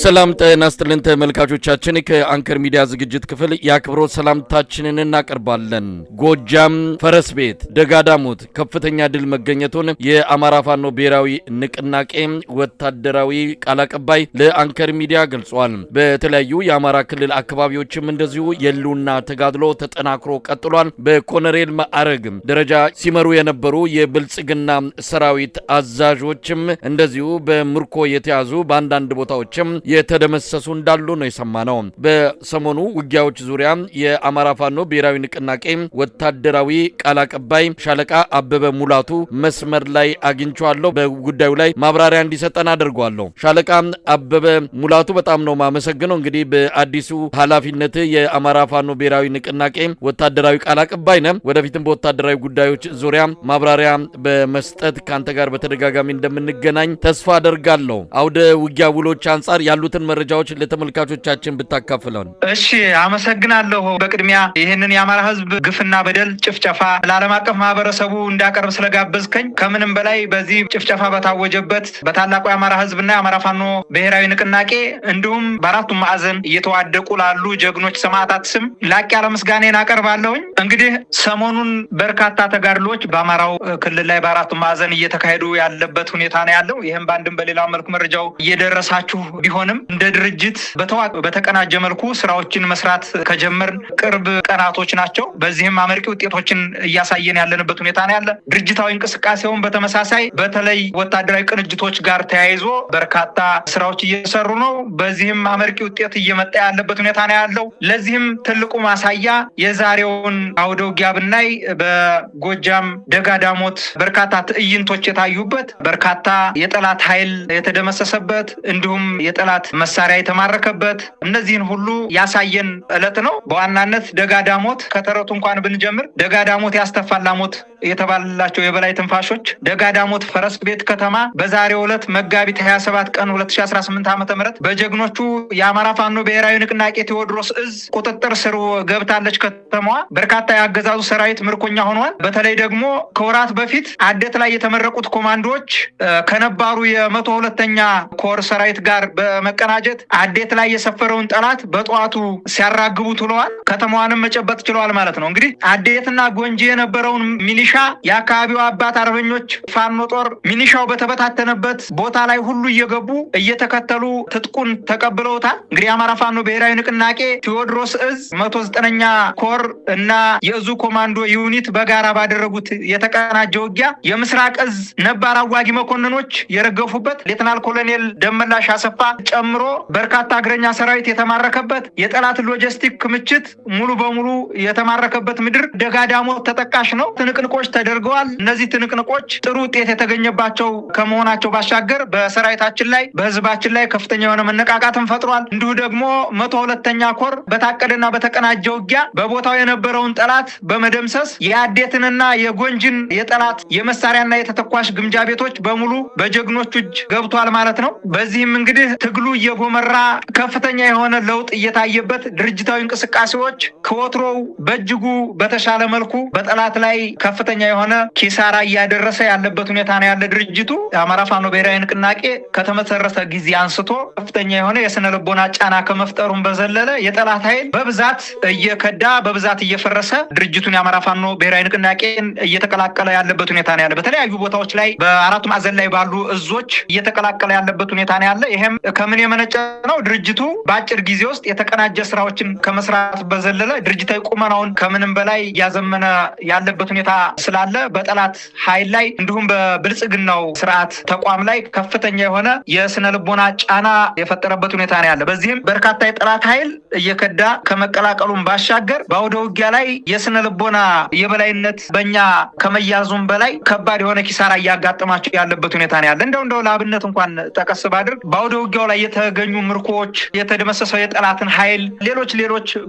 ሰላም ጤና ይስጥልን ተመልካቾቻችን ከአንከር ሚዲያ ዝግጅት ክፍል ያክብሮት ሰላምታችንን እናቀርባለን። ጎጃም ፈረስ ቤት ደጋዳሞት ከፍተኛ ድል መገኘቱን የአማራ ፋኖ ብሔራዊ ንቅናቄ ወታደራዊ ቃል አቀባይ ለአንከር ሚዲያ ገልጿል። በተለያዩ የአማራ ክልል አካባቢዎችም እንደዚሁ የሉና ተጋድሎ ተጠናክሮ ቀጥሏል። በኮሎኔል ማዕረግ ደረጃ ሲመሩ የነበሩ የብልጽግና ሰራዊት አዛዦችም እንደዚሁ በምርኮ የተያዙ በአንዳንድ ቦታዎችም የተደመሰሱ እንዳሉ ነው የሰማነው። በሰሞኑ ውጊያዎች ዙሪያ የአማራ ፋኖ ብሔራዊ ንቅናቄ ወታደራዊ ቃል አቀባይ ሻለቃ አበበ ሙላቱ መስመር ላይ አግኝቻለሁ። በጉዳዩ ላይ ማብራሪያ እንዲሰጠን አድርጓለሁ። ሻለቃ አበበ ሙላቱ በጣም ነው ማመሰግነው። እንግዲህ በአዲሱ ኃላፊነት የአማራ ፋኖ ብሔራዊ ንቅናቄ ወታደራዊ ቃል አቀባይ ነህ። ወደፊትም በወታደራዊ ጉዳዮች ዙሪያ ማብራሪያ በመስጠት ካንተ ጋር በተደጋጋሚ እንደምንገናኝ ተስፋ አደርጋለሁ። አውደ ውጊያ ውሎች አንጻር ያሉትን መረጃዎች ለተመልካቾቻችን ብታካፍለን። እሺ አመሰግናለሁ። በቅድሚያ ይህንን የአማራ ሕዝብ ግፍና በደል ጭፍጨፋ ለዓለም አቀፍ ማህበረሰቡ እንዳቀርብ ስለጋበዝከኝ ከምንም በላይ በዚህ ጭፍጨፋ በታወጀበት በታላቁ የአማራ ሕዝብና የአማራ ፋኖ ብሔራዊ ንቅናቄ እንዲሁም በአራቱ ማዕዘን እየተዋደቁ ላሉ ጀግኖች ሰማዕታት ስም ላቅ ያለ ምስጋናን አቀርባለሁኝ። እንግዲህ ሰሞኑን በርካታ ተጋድሎች በአማራው ክልል ላይ በአራቱ ማዕዘን እየተካሄዱ ያለበት ሁኔታ ነው ያለው። ይህም በአንድም በሌላ መልኩ መረጃው እየደረሳችሁ ቢሆንም እንደ ድርጅት በተቀናጀ መልኩ ስራዎችን መስራት ከጀመርን ቅርብ ቀናቶች ናቸው። በዚህም አመርቂ ውጤቶችን እያሳየን ያለንበት ሁኔታ ነው ያለ። ድርጅታዊ እንቅስቃሴውን በተመሳሳይ በተለይ ወታደራዊ ቅንጅቶች ጋር ተያይዞ በርካታ ስራዎች እየሰሩ ነው። በዚህም አመርቂ ውጤት እየመጣ ያለበት ሁኔታ ነው ያለው። ለዚህም ትልቁ ማሳያ የዛሬውን አውደ ውጊያ ብናይ በጎጃም ደጋዳሞት በርካታ ትዕይንቶች የታዩበት፣ በርካታ የጠላት ኃይል የተደመሰሰበት እንዲሁም የጠላት መሳሪያ የተማረከበት እነዚህን ሁሉ ያሳየን ዕለት ነው። በዋናነት ደጋዳሞት ከተረቱ እንኳን ብንጀምር ደጋዳሞት ያስተፋላሞት የተባለላቸው የበላይ ትንፋሾች ደጋዳሞት ፈረስ ቤት ከተማ በዛሬው ዕለት መጋቢት 27 ቀን 2018 ዓ.ም በጀግኖቹ የአማራ ፋኖ ብሔራዊ ንቅናቄ ቴዎድሮስ እዝ ቁጥጥር ስር ገብታለች። ከተማዋ በርካታ የአገዛዙ ሰራዊት ምርኮኛ ሆኗል። በተለይ ደግሞ ከወራት በፊት አዴት ላይ የተመረቁት ኮማንዶዎች ከነባሩ የ102ኛ ኮር ሰራዊት ጋር በመቀናጀት አዴት ላይ የሰፈረውን ጠላት በጠዋቱ ሲያራግቡ ውለዋል። ከተማዋንም መጨበጥ ችለዋል ማለት ነው። እንግዲህ አዴትና ጎንጂ የነበረውን ሚሊሻ የአካባቢው አባት አርበኞች ፋኖ ጦር ሚሊሻው በተበታተነበት ቦታ ላይ ሁሉ እየገቡ እየተከተሉ ትጥቁን ተቀብለውታል። እንግዲህ የአማራ ፋኖ ብሔራዊ ንቅናቄ ቴዎድሮስ እዝ 109ኛ ኮር እና የእዙ ኮማንዶ ዩኒት በጋራ ባደረጉት የተቀናጀ ውጊያ የምስራቅ እዝ ነባር አዋጊ መኮንኖች የረገፉበት ሌተናል ኮሎኔል ደመላሽ አሰፋ ጨምሮ በርካታ እግረኛ ሰራዊት የተማረከበት የጠላት ሎጂስቲክ ክምችት ሙሉ በሙሉ የተማረከበት ምድር ደጋዳሞት ተጠቃሽ ነው። ትንቅንቆች ተደርገዋል። እነዚህ ትንቅንቆች ጥሩ ውጤት የተገኘባቸው ከመሆናቸው ባሻገር በሰራዊታችን ላይ በህዝባችን ላይ ከፍተኛ የሆነ መነቃቃትን ፈጥሯል። እንዲሁ ደግሞ 102ኛ ኮር በታቀደና በተቀናጀ ውጊያ በቦታው የነበረውን ጠላት በመደምሰስ የአዴትንና የጎንጅን የጠላት የመሳሪያና የተተኳሽ ግምጃ ቤቶች በሙሉ በጀግኖቹ እጅ ገብቷል ማለት ነው። በዚህም እንግዲህ ትግሉ እየጎመራ ከፍተኛ የሆነ ለውጥ እየታየበት ድርጅታዊ እንቅስቃሴዎች ከወትሮው በእጅጉ በተሻለ መልኩ በጠላት ላይ ከፍተኛ የሆነ ኪሳራ እያደረሰ ያለበት ሁኔታ ነው ያለ። ድርጅቱ የአማራ ፋኖ ብሔራዊ ንቅናቄ ከተመሰረተ ጊዜ አንስቶ ከፍተኛ የሆነ የስነ ልቦና ጫና ከመፍጠሩም በዘለለ የጠላት ኃይል በብዛት እየከዳ በብዛት እየፈረሰ ድርጅቱን የአማራ ፋኖ ብሔራዊ ንቅናቄን እየተቀላቀለ ያለበት ሁኔታ ነው ያለ። በተለያዩ ቦታዎች ላይ በአራቱ ማዕዘን ላይ ባሉ እዞች እየተቀላቀለ ያለበት ሁኔታ ነው ያለ። ይሄም ከምን የመነጨ ነው? ድርጅቱ በአጭር ጊዜ ውስጥ የተቀናጀ ስራዎችን ከመስራት በዘለለ ድርጅታዊ ቁመናውን ከምንም በላይ እያዘመነ ያለበት ሁኔታ ስላለ በጠላት ኃይል ላይ እንዲሁም በብልጽግናው ስርዓት ተቋም ላይ ከፍተኛ የሆነ የስነ ልቦና ጫና የፈጠረበት ሁኔታ ነው ያለ። በዚህም በርካታ የጠላት ኃይል እየከዳ ከመቀላቀሉም ባሻገር በአውደ ውጊያ ላይ የስነ ልቦና የበላይነት በእኛ ከመያዙም በላይ ከባድ የሆነ ኪሳራ እያጋጠማቸው ያለበት ሁኔታ ነው ያለ። እንደው ለአብነት እንኳን ጠቀስ ባድርግ በአውደ ውጊያው ላይ የተገኙ ምርኮዎች፣ የተደመሰሰው የጠላትን ኃይል፣ ሌሎች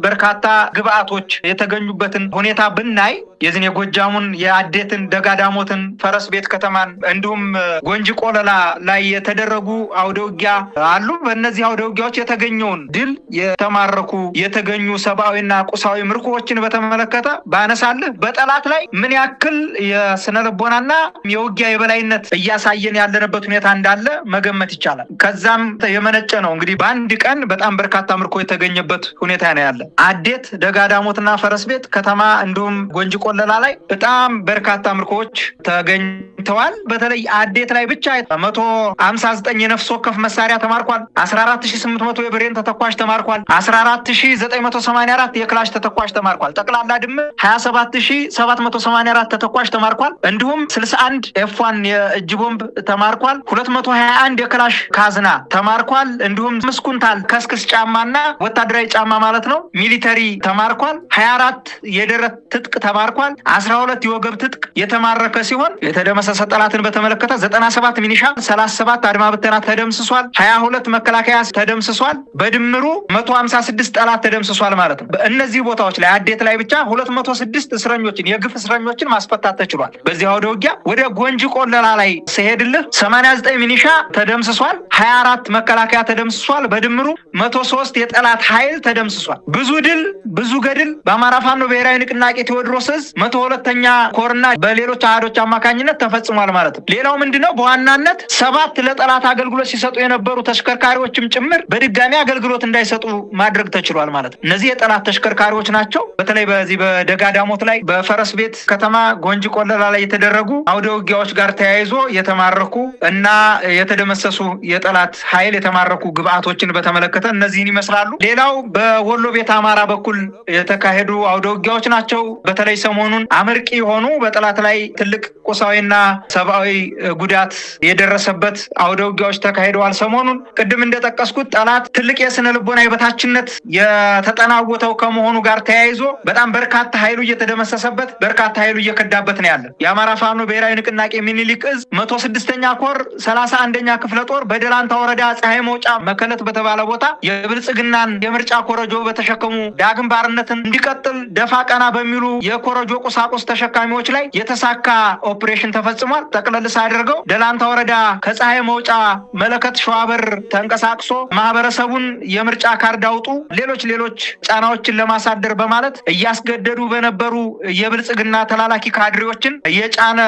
በርካታ ግብአቶች የተገኙበትን ሁኔታ ብናይ የዚህን የጎጃሙን የአዴትን፣ ደጋዳሞትን፣ ፈረስ ቤት ከተማን እንዲሁም ጎንጂ ቆለላ ላይ የተደረጉ አውደ ውጊያ አሉ። በእነዚህ አውደ ውጊያዎች የተገኘውን ድል፣ የተማረኩ የተገኙ ሰብአዊና ቁሳዊ ምርኮዎችን በተመለከተ ባነሳልህ በጠላት ላይ ምን ያክል የስነ ልቦናና የውጊያ የበላይነት እያሳየን ያለንበት ሁኔታ እንዳለ መገመት ይቻላል። ከዛም የመነጨ ነው እንግዲህ በአንድ ቀን በጣም በርካታ ምርኮ የተገኘበት ሁኔታ ነው ያለ። አዴት፣ ደጋዳሞትና ፈረስ ቤት ከተማ እንዲሁም ጎንጂ ቆለላ ላይ በጣም በርካታ ምርኮዎች ተገኝተዋል። በተለይ አዴት ላይ ብቻ 159 የነፍስ ወከፍ መሳሪያ ተማርኳል። 14800 የብሬን ተተኳሽ ተማርኳል። 14984 የክላሽ ተተኳሽ ተማርኳል። ጠቅላላ ድምር 27784 ተተኳሽ ተማርኳል። እንዲሁም 61 ኤፍ1 የእጅ ቦምብ ተማርኳል። 221 የክላሽ ካዝና ተማርኳል። እንዲሁም 5 ኩንታል ከስክስ ጫማና ወታደራዊ ጫማ ማለት ነው ሚሊተሪ ተማርኳል። 24 የደረት ትጥቅ ተማርኳል። 12 የወገብ ትጥቅ የተማረከ ሲሆን የተደመሰሰ ጠላትን በተመለከተ 97 ሚኒሻ፣ 37 አድማ ብተና ተደምስሷል። 22 መከላከያ ተደምስሷል። በድምሩ 156 ጠላት ተደምስሷል ማለት ነው። በእነዚህ ቦታዎች ላይ አዴት ላይ ብቻ 206 እስረኞችን የግፍ እስረኞችን ማስፈታት ተችሏል። በዚህ አውደ ውጊያ ወደ ጎንጂ ቆለላ ላይ ሲሄድልህ 89 ሚኒሻ ተደምስሷል። 24 መከላከያ ተደምስሷል። በድምሩ 103 የጠላት ኃይል ተደምስሷል። ብዙ ድል ብዙ ገድል በአማራ ፋኖ ብሔራዊ ንቅናቄ ቴዎድሮስ ዕዝ 102ኛ ኮርና በሌሎች አሃዶች አማካኝነት ተፈጽሟል ማለት ነው። ሌላው ምንድነው በዋናነት 7 ለጠላት አገልግሎት ሲሰጡ የነበሩ ተሽከርካሪዎችም ጭምር በድጋሚ አገልግሎት እንዳይሰጡ ማድረግ ተችሏል ማለት ነው። እነዚህ የጠላት ተሽከርካሪዎች ናቸው። በተለይ በዚህ በደጋዳሞት ላይ በፈረስ ቤት ከተማ ጎንጂ ቆለላ ላይ የተደረጉ አውደ ውጊያዎች ጋር ተያይዞ የተማረኩ እና የተደመሰሱ የጠላት ኃይል የተማረኩ ግብአቶችን በተመለከተ እነዚህን ይመስላሉ። ሌላው በወሎ ቤት አማራ በኩል የተካሄዱ አውደ ውጊያዎች ናቸው። በተለይ ሰሞኑን አመርቂ የሆኑ በጠላት ላይ ትልቅ ቁሳዊና ሰብአዊ ጉዳት የደረሰበት አውደ ውጊያዎች ተካሂደዋል። ሰሞኑን ቅድም እንደጠቀስኩት ጠላት ትልቅ የስነ ልቦና የበታችነት የተጠናወተው ከመሆኑ ጋር ተያይዞ በጣም በርካታ ኃይሉ እየተደመሰሰበት በርካታ ኃይሉ እየከዳበት ነው ያለ። የአማራ ፋኖ ብሔራዊ ንቅናቄ ሚኒሊክ ዕዝ 106ኛ ኮር 31ኛ ክፍለ ጦር በደላንታ ወረዳ ፀሐይ መውጫ መከለት በተባለ ቦታ የብልጽግናን የምርጫ ኮረጆ በተሸከሙ ዳግም ባርነትን እንዲቀጥል ደፋ ቀና በሚሉ የኮረጆ ቁሳቁስ ተሸካሚዎች ላይ የተሳካ ኦፕሬሽን ተፈጽሟል። ጠቅለል ሳደርገው ደላንታ ወረዳ ከፀሐይ መውጫ መለከት ሸዋበር ተንቀሳቅሶ ማህበረሰቡን የምርጫ ካርድ አውጡ፣ ሌሎች ጫናዎችን ለማሳደር በማለት እያስገደዱ በነበሩ የብልጽግና ተላላኪ ካድሬዎችን የጫነ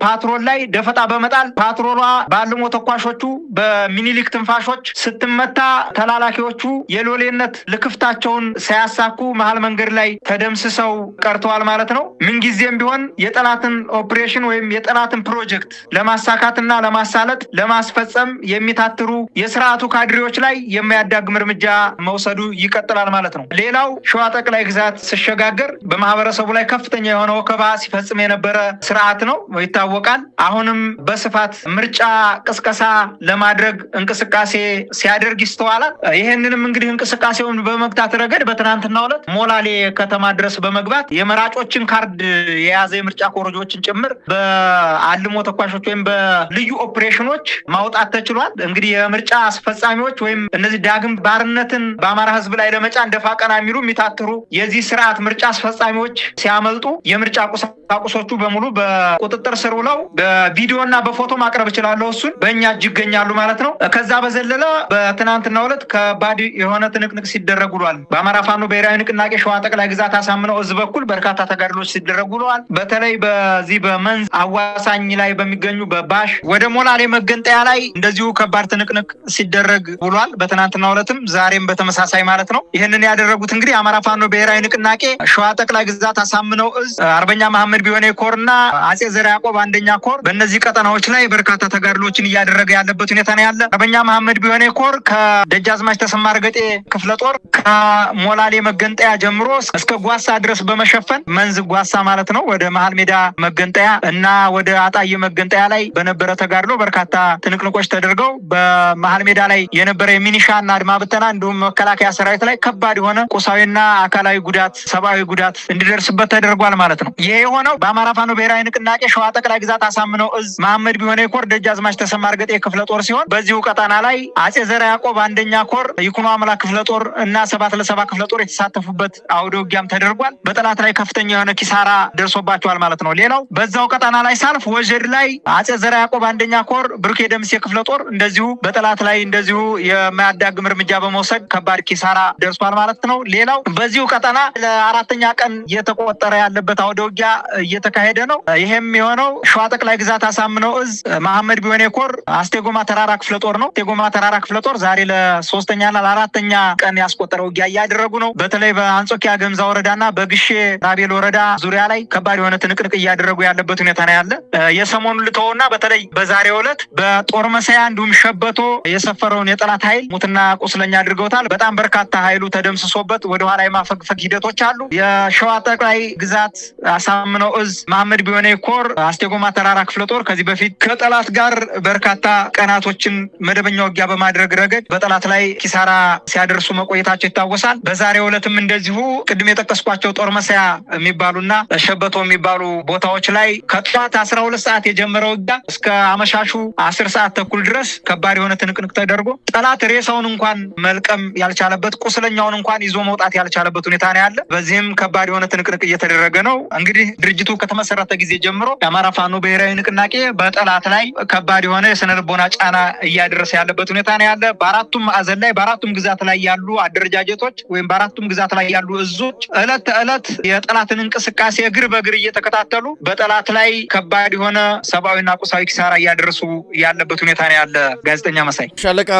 ፓትሮል ላይ ደፈጣ በመጣል ፓትሮሏ ባልሞ ተኳሾቹ በሚኒሊክ ትንፋሾች ስትመታ ተላላኪዎቹ የሎሌነት ልክፍታቸውን ሳያሳኩ መሀል መንገድ ላይ ተደምስሰው ቀርተዋል ማለት ነው። ምንጊዜም ቢሆን የጠላትን ኦፕሬሽን ወይም የጠላትን ፕሮጀክት ለማሳካትና ለማሳለጥ ለማስፈጸም የሚታትሩ የስርዓቱ ካድሬዎች ላይ የማያዳግም እርምጃ መውሰዱ ይቀጥላል ማለት ነው። ሌላው ሸዋ ጠቅላይ ግዛት ሲሸጋገር በማህበረሰቡ ላይ ከፍተኛ የሆነ ወከባ ሲፈጽም የነበረ ስርዓት ነው ይታወቃል። አሁንም በስፋት ምርጫ ቅስቀሳ ለማድረግ እንቅስቃሴ ሲያደርግ ይስተዋላል። ይህንንም እንግዲህ እንቅስቃሴውን በመግታት ረገድ በትናንትናው ዕለት ሞላሌ ከተማ ድረስ በመግባት የመራጮችን ካርድ የያዘ የምርጫ ኮረጆችን ጭምር በአልሞ ተኳሾች ወይም በልዩ ኦፕሬሽኖች ማውጣት ተችሏል። እንግዲህ የምርጫ አስፈጻሚዎች ወይም እነዚህ ዳግም ባርነትን በአማራ ሕዝብ ላይ ለመጫን ደፋ ቀና የሚሉ የሚታትሩ የዚህ ስርዓት ምርጫ አስፈጻሚዎች ሲያመልጡ የምርጫ ቁሳቁሶቹ በሙሉ በቁጥጥር ስር ውለው በቪዲዮና በፎቶ ማቅረብ እችላለሁ። እሱን በእኛ እጅ ይገኛሉ ማለት ነው። ከዛ በዘለለ በትናንትናው ዕለት ከባድ የሆነ ትንቅንቅ ሲደረግ ውሏል። በአማራ ፋኖ ብሔራዊ ንቅናቄ ሸዋ ጠቅላይ ግዛት አሳምነው ዕዝ በኩል በርካታ ተጋድሎች ሲደረጉ ውለዋል። በተለይ በዚህ በመንዝ አዋሳኝ ላይ በሚገኙ በባሽ ወደ ሞላሌ መገንጠያ ላይ እንደዚሁ ከባድ ትንቅንቅ ሲደረግ ውሏል። በትናንትናው ዕለትም ዛሬም በተመሳሳይ ማለት ነው። ይህንን ያደረጉት እንግዲህ አማራ ፋኖ ብሔራዊ ንቅናቄ ሸዋ ጠቅላይ ግዛት አሳምነው ዕዝ አርበኛ መሐመድ መሐመድ ቢሆኔ ኮርና አጼ ዘርዓ ያዕቆብ አንደኛ ኮር በእነዚህ ቀጠናዎች ላይ በርካታ ተጋድሎችን እያደረገ ያለበት ሁኔታ ነው ያለ። አርበኛ መሐመድ ቢሆኔ ኮር ከደጃዝማች ተሰማ እርገጤ ክፍለ ጦር ከሞላሌ መገንጠያ ጀምሮ እስከ ጓሳ ድረስ በመሸፈን መንዝ ጓሳ ማለት ነው ወደ መሃል ሜዳ መገንጠያ እና ወደ አጣዬ መገንጠያ ላይ በነበረ ተጋድሎ በርካታ ትንቅንቆች ተደርገው በመሃል ሜዳ ላይ የነበረ የሚኒሻና አድማ ብተና እንዲሁም መከላከያ ሰራዊት ላይ ከባድ የሆነ ቁሳዊና አካላዊ ጉዳት ሰብአዊ ጉዳት እንዲደርስበት ተደርጓል ማለት ነው። ይሄ የሆነው በአማራ ፋኖ ብሔራዊ ንቅናቄ ሸዋ ጠቅላይ ግዛት አሳምነው እዝ መሐመድ ቢሆኔ ኮር ደጃዝማች ተሰማ እርገጤ ክፍለ ጦር ሲሆን በዚሁ ቀጠና ላይ አጼ ዘርዓ ያዕቆብ አንደኛ ኮር ይኩኖ አምላክ ክፍለ ጦር እና 7 ክፍለ ጦር የተሳተፉበት አውደ ውጊያም ተደርጓል። በጠላት ላይ ከፍተኛ የሆነ ኪሳራ ደርሶባቸዋል ማለት ነው። ሌላው በዛው ቀጠና ላይ ሳልፍ ወጀድ ላይ አጼ ዘርዓ ያዕቆብ አንደኛ ኮር ብሩክ ደምሴ ክፍለ ጦር እንደዚሁ በጠላት ላይ እንደዚሁ የማያዳግም እርምጃ በመውሰድ ከባድ ኪሳራ ደርሷል ማለት ነው። ሌላው በዚሁ ቀጠና ለአራተኛ ቀን እየተቆጠረ ያለበት አውደ ውጊያ እየተካሄደ ነው። ይሄም የሆነው ሸዋ ጠቅላይ ግዛት አሳምነው እዝ መሐመድ ቢሆኔ ኮር አስቴጎማ ተራራ ክፍለ ጦር ነው። አስቴጎማ ተራራ ክፍለ ጦር ዛሬ ለሶስተኛና ለአራተኛ ቀን ያስቆጠረ ውጊያ እያደረጉ ነው። በተለይ በአንጾኪያ ገምዛ ወረዳና በግሼ ራቤል ወረዳ ዙሪያ ላይ ከባድ የሆነ ትንቅንቅ እያደረጉ ያለበት ሁኔታ ነው ያለ። የሰሞኑ ልተውና በተለይ በዛሬው ዕለት በጦር መሳያ እንዲሁም ሸበቶ የሰፈረውን የጠላት ኃይል ሙትና ቁስለኛ አድርገውታል። በጣም በርካታ ኃይሉ ተደምስሶበት ወደኋላ የማፈግፈግ ሂደቶች አሉ። የሸዋ ጠቅላይ ግዛት አሳምነው እዝ መሐመድ ቢሆኔ ኮር አስቴጎማ ተራራ ክፍለ ጦር ከዚህ በፊት ከጠላት ጋር በርካታ ቀናቶችን መደበኛ ውጊያ በማድረግ ረገድ በጠላት ላይ ኪሳራ ሲያደርሱ መቆየታቸው ይታወሳል። በዛሬው ዕለትም እንደዚሁ ቅድም የጠቀስኳቸው ጦር መሳያ የሚባሉና ሸበቶ የሚባሉ ቦታዎች ላይ ከጠዋት 12 ሰዓት የጀመረው ውጊያ እስከ አመሻሹ 10 ሰዓት ተኩል ድረስ ከባድ የሆነ ትንቅንቅ ተደርጎ ጠላት ሬሳውን እንኳን መልቀም ያልቻለበት ቁስለኛውን እንኳን ይዞ መውጣት ያልቻለበት ሁኔታ ነው ያለ። በዚህም ከባድ የሆነ ትንቅንቅ እየተደረገ ነው። እንግዲህ ድርጅቱ ከተመሰረተ ጊዜ ጀምሮ የአማራ ፋኖ ብሔራዊ ንቅናቄ በጠላት ላይ ከባድ የሆነ የስነ ልቦና ጫና እያደረሰ ያለበት ሁኔታ ነው ያለ። በአራቱም ማዕዘን ላይ በአራቱም ግዛት ላይ ያሉ አደረጃጀቶች ወይም በአራቱም ግዛት ላይ ያሉ እዞች ዕለት ተዕለት የጠላትን እንቅስቃሴ እግር በእግር እየተከታተሉ በጠላት ላይ ከባድ የሆነ ሰብአዊና ቁሳዊ ኪሳራ እያደረሱ ያለበት ሁኔታ ነው ያለ። ጋዜጠኛ መሳይ ሻለቃ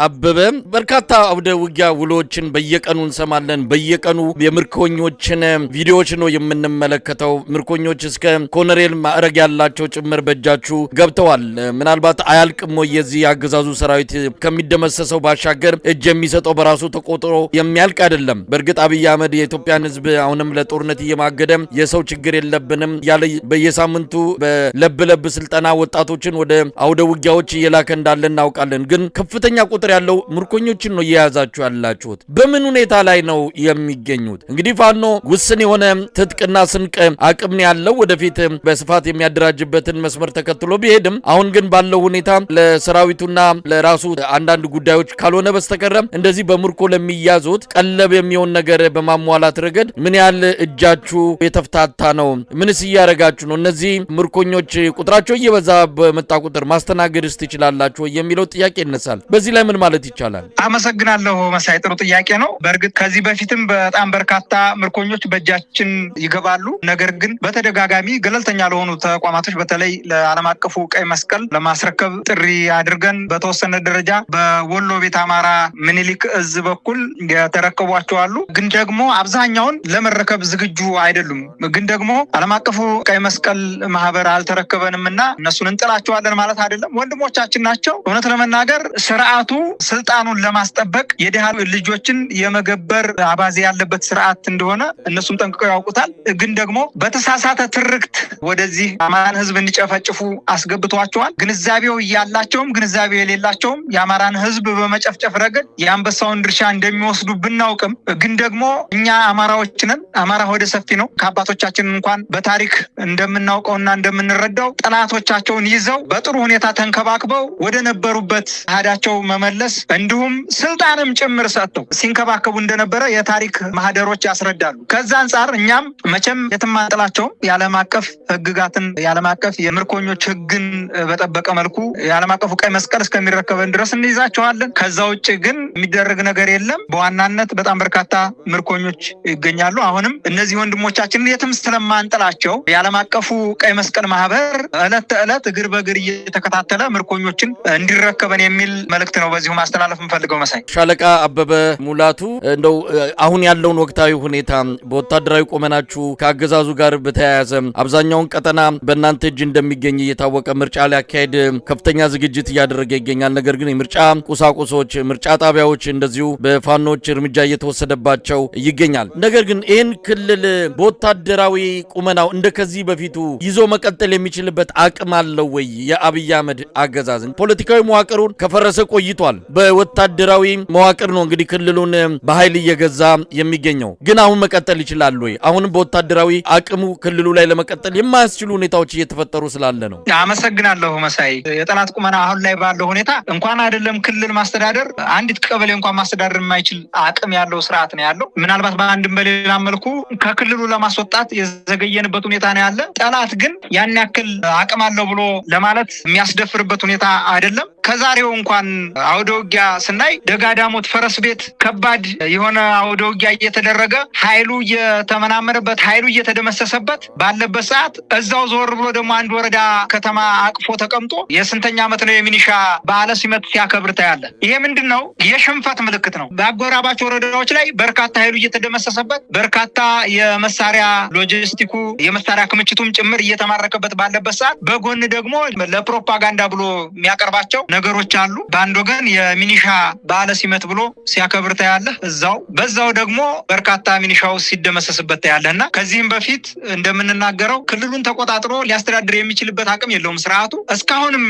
አበበ በርካታ አውደ ውጊያ ውሎችን በየቀኑ እንሰማለን። በየቀኑ የምርኮኞችን ቪዲዮዎች ነው የምንመለከተው። ምርኮኞች እስከ ኮሎኔል ማዕረግ ያላቸው ጭምር በእጃችሁ ገብተዋል። ምናልባት አያልቅም ወይ የዚህ አገዛዙ ሰራዊት ከሚደመሰሰው ባሻገር እጅ የሚሰጠው በራሱ ተቆጥሮ የሚያልቅ አይደለም። በእርግጥ አብይ አህመድ የኢትዮጵያን ሕዝብ አሁንም ለጦርነት እየማገደ የሰው ችግር የለብንም ያለ በየሳምንቱ በለብ ስልጠና ወጣቶችን ወደ አውደ ውጊያዎች እየላከ እንዳለ እናውቃለን። ግን ከፍተኛ ቁጥር ያለው ምርኮኞችን ነው እየያዛችሁ ያላችሁት። በምን ሁኔታ ላይ ነው የሚገኙት? እንግዲህ ፋኖ ውስን የሆነ ትጥቅና ስንቅ አቅም ያለው ወደፊት በስፋት የሚያደራጅበትን መስመር ተከትሎ ቢሄድም አሁን ግን ባለው ሁኔታ ለሰራዊቱና ለራሱ አንዳንድ ጉዳዮች ካልሆነ በስተቀረ እንደዚህ በምርኮ ለሚያዙት ቀለብ የሚሆን ነገር በማሟላት ረገድ ምን ያህል እጃችሁ የተፍታታ ነው? ምንስ እያደረጋችሁ ነው? እነዚህ ምርኮኞች ቁጥራቸው እየበዛ በመጣ ቁጥር ማስተናገድስ ትችላላችሁ የሚለው ጥያቄ ይነሳል። በዚህ ላይ ምን ማለት ይቻላል? አመሰግናለሁ መሳይ፣ ጥሩ ጥያቄ ነው። በእርግጥ ከዚህ በፊትም በጣም በርካታ ምርኮኞች በእጃችን ይገባሉ። ነገር ግን በተደጋጋሚ ገለልተኛ ለሆኑ ተቋማቶች በተለይ ለዓለም አቀፉ ቀይ መስቀል ለማስረከብ ጥሪ አድርገን በተወሰነ ደረጃ በወሎ ቤት አማራ ምኒልክ እዝ በኩል የተረከቧቸው አሉ። ግን ደግሞ አብዛኛውን ለመረከብ ዝግጁ አይደሉም። ግን ደግሞ ዓለም አቀፉ ቀይ መስቀል ማህበር አልተረከበንም እና እነሱን እንጥላቸዋለን ማለት አይደለም። ወንድሞቻችን ናቸው። እውነት ለመናገር ስርዓቱ ስልጣኑን ለማስጠበቅ የድሃ ልጆችን የመገበር አባዜ ያለበት ስርዓት እንደሆነ እነሱም ጠንቅቀው ያውቁታል። ግን ደግሞ በተሳሳተ ትርክት ወደዚህ አማራን ህዝብ እንዲጨፈጭፉ አስገብቷቸዋል። ግንዛቤው እያላቸውም ግንዛቤው የሌላቸውም የአማራን ህዝብ በመጨፍጨፍ ረገድ የአንበሳውን ድርሻ እንደሚወስዱ ብናውቅም ግን ደግሞ እኛ አማራዎች ነን። አማራ ወደ ሰፊ ነው። ከአባቶቻችን እንኳን በታሪክ እንደምናውቀውና እንደምንረዳው ጠላቶቻቸውን ይዘው በጥሩ ሁኔታ ተንከባክበው ወደ ነበሩበት ሀዳቸው መመለስ እንዲሁም ስልጣንም ጭምር ሰጥተው ሲንከባከቡ እንደነበረ የታሪክ ማህደሮች ያስረዳሉ። ከዛ አንጻር እኛም መቼም የትም አንጥላቸውም። የዓለም አቀፍ ህግጋትን የዓለም አቀፍ የምርኮኞች ህግን በጠበቀ መልኩ የዓለም አቀፉ ቀይ መስቀል እስከሚረከበን ድረስ እንይዛቸዋለን። ከዛ ውጭ ግን የሚደረግ ነገር የለም። በዋናነት በጣም በርካታ ምርኮኞች ይገኛሉ። አሁንም እነዚህ ወንድሞቻችንን የትም ስለማንጥላቸው የዓለም አቀፉ ቀይ መስቀል ማህበር ዕለት ተዕለት እግር በእግር እየተከታተለ ምርኮኞችን እንዲረከበን የሚል መልእክት ነው በዚሁ ማስተላለፍ የምፈልገው። መሳይ ሻለቃ አበበ ሙላቱ እንደው አሁን ያለውን ወቅታዊ ሁኔታ በወታደራዊ ቆመናችሁ ከአገዛዙ ጋር በተያያዘ አብዛኛውን ቀጠና በእናንተ እጅ እንደሚገኝ እየታወቀ ምርጫ ሊያካሄድ ከፍተኛ ዝግጅት እያደረገ ይገኛል። ነገር ግን የምርጫ ቁሳቁሶች፣ ምርጫ ጣቢያዎች እንደዚሁ በፋኖች እርምጃ እየተወሰደባቸው ይገኛል። ነገር ግን ይህን ክልል በወታደራዊ ቁመናው እንደከዚህ በፊቱ ይዞ መቀጠል የሚችልበት አቅም አለው ወይ? የአብይ አህመድ አገዛዝ ፖለቲካዊ መዋቅሩን ከፈረሰ ቆይቷል። በወታደራዊ መዋቅር ነው እንግዲህ ክልሉን በኃይል እየገዛ የሚገኘው። ግን አሁን መቀጠል ይችላል ወይ? አሁንም በወታደራዊ አቅሙ ክልሉ ላይ ለመቀጠል የማያስችሉ ሁኔታዎች እየተፈጠሩ ስላለ ነው። አመሰግናለሁ መሳይ። የጠላት ቁመና አሁን ላይ ባለው ሁኔታ እንኳን አይደለም ክልል ማስተዳደር አንዲት ቀበሌ እንኳን ማስተዳደር የማይችል አቅም ያለው ስርዓት ነው ያለው። ምናልባት በአንድም በሌላ መልኩ ከክልሉ ለማስወጣት የዘገየንበት ሁኔታ ነው ያለ። ጠላት ግን ያን ያክል አቅም አለው ብሎ ለማለት የሚያስደፍርበት ሁኔታ አይደለም። ከዛሬው እንኳን አውደ ውጊያ ስናይ ደጋዳሞት ፈረስ ቤት ከባድ የሆነ አውደ ውጊያ እየተደረገ ኃይሉ እየተመናመረበት ኃይሉ እየተደመሰሰበት ባለበት ሰዓት እዛው ዞር ብሎ ደግሞ አንድ ወረዳ ከተማ አቅፎ ተቀምጦ የስንተኛ ዓመት ነው የሚኒሻ በዓለ ሲመት ሲያከብር ታያለ። ይሄ ምንድን ነው? የሽንፈት ምልክት ነው። በአጎራባች ወረዳዎች ላይ በርካታ ኃይሉ እየተደመሰሰበት በርካታ የመሳሪያ ሎጂስቲኩ የመሳሪያ ክምችቱም ጭምር እየተማረከበት ባለበት ሰዓት በጎን ደግሞ ለፕሮፓጋንዳ ብሎ የሚያቀርባቸው ነገሮች አሉ። በአንድ ወገን የሚኒሻ በዓለ ሲመት ብሎ ሲያከብር ታያለህ። በዛው ደግሞ በርካታ ሚኒሻው ሲደመሰስበት ታያለህና ከዚህም በፊት እንደምንናገረው ክልሉን ተቆጣጥሮ ሊያስተዳድር የሚችልበት አቅም የለውም ስርዓቱ። እስካሁንም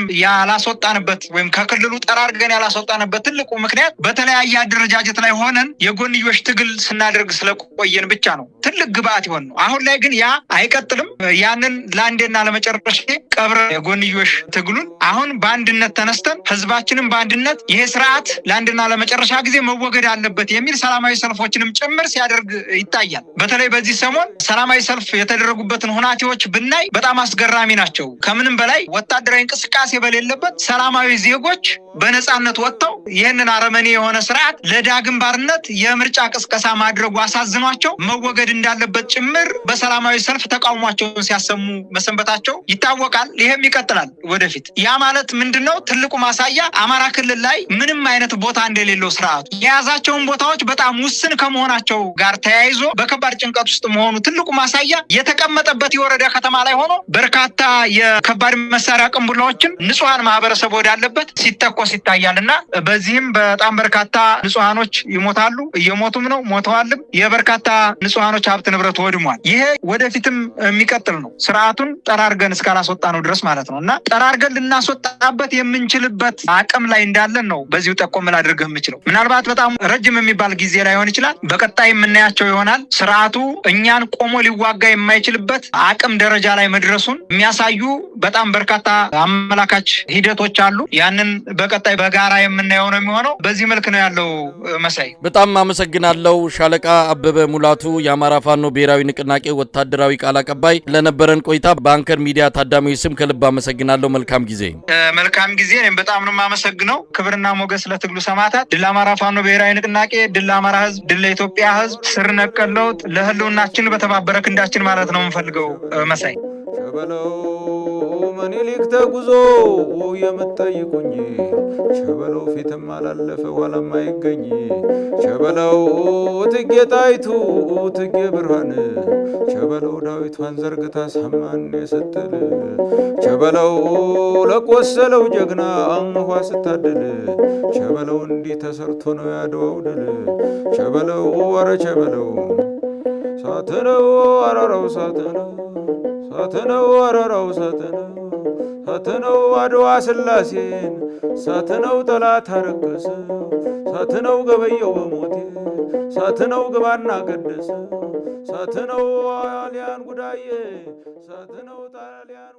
ያላስወጣንበት ወይም ከክልሉ ጠራርገን ያላስወጣንበት ትልቁ ምክንያት በተለያየ አደረጃጀት ላይ ሆነን የጎንዮሽ ትግል ስናደርግ ስለቆየን ብቻ ነው። ትልቅ ግብአት ይሆን ነው። አሁን ላይ ግን ያ አይቀጥልም። ያንን ለአንዴና ለመጨረሻ ቀብረ የጎንዮሽ ትግሉን አሁን በአንድነት ተነስተን ህዝባችንም በአንድነት ይሄ ስርዓት ለአንድና ለመጨረሻ ጊዜ መወገድ አለበት የሚል ሰላማዊ ሰልፎችንም ጭምር ሲያደርግ ይታያል። በተለይ በዚህ ሰሞን ሰላማዊ ሰልፍ የተደረጉበትን ሁናቴዎች ብናይ በጣም አስገራሚ ናቸው። ከምንም በላይ ወታደራዊ እንቅስቃሴ በሌለበት ሰላማዊ ዜጎች በነጻነት ወጥተው ይህንን አረመኔ የሆነ ስርዓት ለዳግም ባርነት የምርጫ ቅስቀሳ ማድረጉ አሳዝኗቸው መወገድ እንዳለበት ጭምር በሰላማዊ ሰልፍ ተቃውሟቸውን ሲያሰሙ መሰንበታቸው ይታወቃል። ይሄም ይቀጥላል ወደፊት። ያ ማለት ምንድነው? ትልቁ ማሳያ አማራ ክልል ላይ ምንም አይነት ቦታ እንደሌለው ስርዓቱ የያዛቸውን ቦታዎች በጣም ውስን ከመሆናቸው ጋር ተያይዞ በከባድ ጭንቀት ውስጥ መሆኑ ትልቁ ማሳያ የተቀመጠበት የወረዳ ከተማ ላይ ሆኖ በርካታ የከባድ መሳሪያ ቅንቡላዎችን ንጹሃን ማህበረሰብ ወዳለበት ሲተኮስ ይታያልና በዚህም በጣም በርካታ ንጹሃኖች ይሞታሉ፣ እየሞቱም ነው፣ ሞተዋልም። የበርካታ ንጹሃኖች ሀብት ንብረት ወድሟል። ይሄ ወደፊትም የሚቀጥል ነው። ስርዓቱን ጠራርገን እስካላስወጣ ነው ድረስ ማለት ነው እና ጠራርገን ልናስወጣበት የምንችልበት አቅም ላይ እንዳለን ነው በዚሁ ጠቆም ላድርግህ የምችለው። ምናልባት በጣም ረጅም የሚባል ጊዜ ላይሆን ይችላል። በቀጣይ የምናያቸው ይሆናል። ስርዓቱ እኛን ቆሞ ሊዋጋ የማይችልበት አቅም ደረጃ ላይ መድረሱን የሚያሳዩ በጣም በርካታ አመላካች ሂደቶች አሉ። ያንን በቀጣይ በጋራ የምናየው ነው የሚሆነው። በዚህ መልክ ነው ያለው። መሳይ በጣም አመሰግናለሁ። ሻለቃ አበበ ሙላቱ የአማራ ፋኖ ብሔራዊ ንቅናቄ ወታደራዊ ቃል አቀባይ፣ ለነበረን ቆይታ በአንከር ሚዲያ ታዳሚዎች ስም ከልብ አመሰግናለሁ። መልካም ጊዜ። መልካም ጊዜ። እኔም በጣም ነው የማመሰግነው። ክብርና ሞገስ ለትግሉ ሰማዕታት። ድል አማራ ፋኖ ብሔራዊ ንቅናቄ፣ ድል አማራ ህዝብ፣ ድል ለኢትዮጵያ ህዝብ። ስር ነቀል ለውጥ ለህልውናችን በተባበረ ክንዳችን ማለት ነው የምንፈልገው። መሳይ ሸበለው ምኒልክ ተጉዞ የምትጠይቁኝ ሸበለው ፊትም አላለፈ ኋላም አይገኝ ሸበለው እቴጌ ጣይቱ እቴጌ ብርሃን ሸበለው ዳዊቷን ዘርግታ ሰማን ስትል ሸበለው ለቆሰለው ጀግና አንኳ ስታድል ሸበለው እንዲህ ተሰርቶ ነው ያድዋው ድል ሸበለው ወረ ሸበለው ሳትነው አራራው ሳትነው ሳትነው አራራው ሳትነው አድዋ ስላሴን ሳትነው ጠላት አረከሰ ሳትነው ገበየው በሞቴ ሳትነው ግባና ቀደሰ ሳትነው ጣሊያን ጉዳዬ ሳትነው ጣሊያን